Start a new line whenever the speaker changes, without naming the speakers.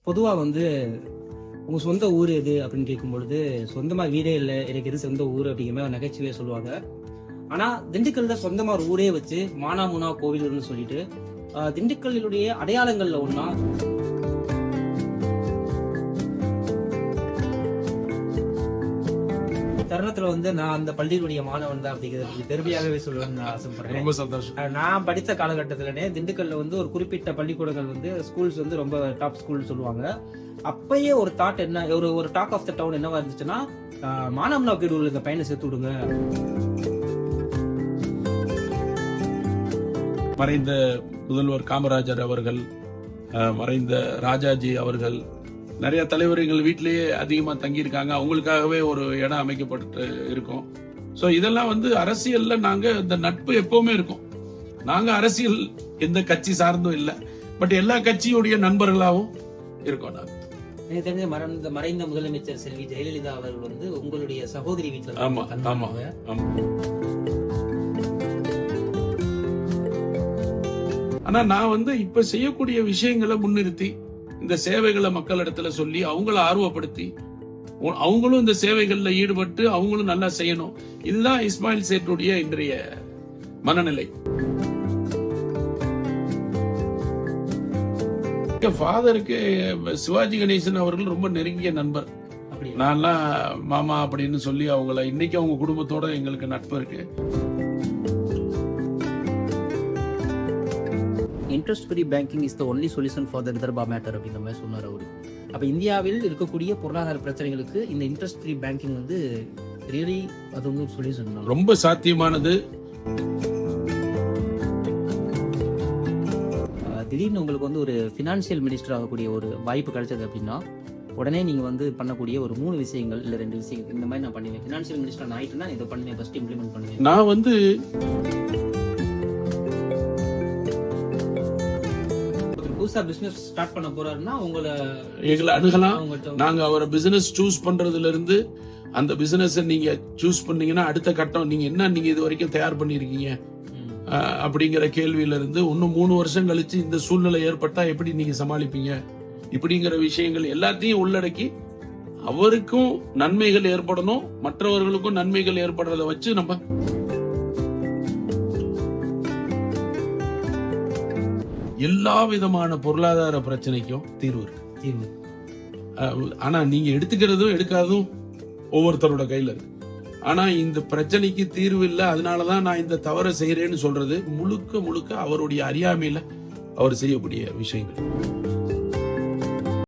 பொதுவா வந்து உங்க சொந்த ஊர் எது அப்படின்னு கேட்கும்பொழுது சொந்தமா வீடே இல்லை, எனக்கு எது சொந்த ஊர் அப்படிங்கிற மாதிரி நகைச்சுவையா சொல்லுவாங்க. ஆனா திண்டுக்கல்ல சொந்தமா ஒரு ஊரே வச்சு மானாமுனா கோவில்னு சொல்லிட்டு திண்டுக்கல்லுடைய அடையாளங்கள்ல ஒன்னா தருணத்துல வந்து நான் அந்த பள்ளியினுடைய மாணவன் தான் அப்படிங்கிறது பெருமையாகவே சொல்லுவேன்னு நான் ஆசைப்படுறேன்.
ரொம்ப சந்தோஷம்.
நான் படித்த காலகட்டத்திலே திண்டுக்கல்ல வந்து ஒரு குறிப்பிட்ட பள்ளிக்கூடங்கள் வந்து ஸ்கூல்ஸ் வந்து ரொம்ப டாப் ஸ்கூல் சொல்லுவாங்க. அப்பயே ஒரு தாட் என்ன, ஒரு டாக் ஆஃப் த டவுன் என்னவா இருந்துச்சுன்னா, மானாமனா கோவில் இந்த பையனை சேர்த்து விடுங்க.
மறைந்த முதல்வர் காமராஜர் அவர்கள், மறைந்த ராஜாஜி அவர்கள், நிறைய தலைவர்கள் வீட்டிலேயே அதிகமா தங்கியிருக்காங்க. அவங்களுக்காகவே ஒரு இடம் அமைக்கப்பட்டு இருக்கும். ஸோ இதெல்லாம் வந்து அரசியல்ல நாங்க இந்த நட்பு எப்பவுமே இருக்கும். நாங்க அரசியல் எந்த கட்சி சார்ந்தும் இல்லை, பட் எல்லா கட்சியுடைய நண்பர்களாகவும் இருக்கோம். நாங்க
எனக்கு தெரிஞ்ச மறைந்த முதலமைச்சர் செல்வி ஜெயலலிதா அவர்கள் வந்து உங்களுடைய சகோதரி வீட்டில்.
ஆமா ஆமா ஆமா. ஆனா நான் வந்து இப்ப செய்யக்கூடிய விஷயங்களை முன்னிறுத்தி இந்த சேவைகளை மக்களிடத்துல சொல்லி அவங்கள ஆர்வப்படுத்தி அவங்களும் இந்த சேவைகள்ல ஈடுபட்டு அவங்களும் நல்லா செய்யணும். இதுதான் இஸ்மாயில் சேட்டுடைய இன்றைய மனநிலை. ஃபாதருக்கு சிவாஜி கணேசன் அவர்கள் ரொம்ப நெருங்கிய நண்பர். நான்லாம் மாமா அப்படின்னு சொல்லி அவங்கள இன்னைக்கு அவங்க குடும்பத்தோட எங்களுக்கு நட்பு இருக்கு.
Interest free banking is the only solution for the Vidarbha matter அப்படின்ற மாதிரி சொன்னார் அவரு. அப்ப இந்தியாவில் இருக்கக்கூடிய பொருளாதார பிரச்சனைகளுக்கு இந்த இன்ட்ரெஸ்ட் ஃப்ரீ பேங்கிங் வந்து ரியலி அது வந்து சொல்யூஷன்,
ரொம்ப சாத்தியமானது.
திடீர்னு உங்களுக்கு வந்து ஒரு ஃபினான்ஷியல் மினிஸ்டர் ஆகக்கூடிய ஒரு வாய்ப்பு கிடைச்சது அப்படின்னா உடனே நீங்க வந்து பண்ணக்கூடிய ஒரு 3 விஷயங்கள் இல்ல 2 விஷயங்கள், இந்த மாதிரி நான் பண்ணுவேன், ஃபினான்ஷியல் மினிஸ்டர் நான் ஆயிட்டேன்னா இதை பண்ணுவேன், ஃபர்ஸ்ட் இம்ப்ளிமெண்ட் பண்ணுவேன்.
நான் வந்து
புதுசா பிசினஸ் ஸ்டார்ட் பண்ண போறாருன்னா
எங்களை அணுகலாம். நாங்க அவரை பிசினஸ் சூஸ் பண்றதுல இருந்து அந்த பிசினஸ் நீங்க சூஸ் பண்ணீங்கன்னா அடுத்த கட்டம் நீங்க இது வரைக்கும் தயார் பண்ணிருக்கீங்க அப்படிங்கிற கேள்வியில இருந்து இன்னும் 3 வருஷம் கழிச்சு இந்த சூழ்நிலை ஏற்பட்டா எப்படி நீங்க சமாளிப்பீங்க இப்படிங்கிற விஷயங்கள் எல்லாத்தையும் உள்ளடக்கி அவருக்கும் நன்மைகள் ஏற்படணும், மற்றவர்களுக்கும் நன்மைகள் ஏற்படுறத வச்சு நம்ம எல்லா விதமான பொருளாதார பிரச்சனைக்கும் தீர்வு இருக்கு. ஆனா நீங்க எடுத்துக்கிறதும் எடுக்காததும் ஒவ்வொருத்தரோட கையில இருக்கு. ஆனா இந்த பிரச்சனைக்கு தீர்வு இல்லை, அதனாலதான் நான் இந்த தவறை செய்யறேன்னு சொல்றது முழுக்க முழுக்க அவருடைய அறியாமையில அவர் செய்யக்கூடிய விஷயங்கள்.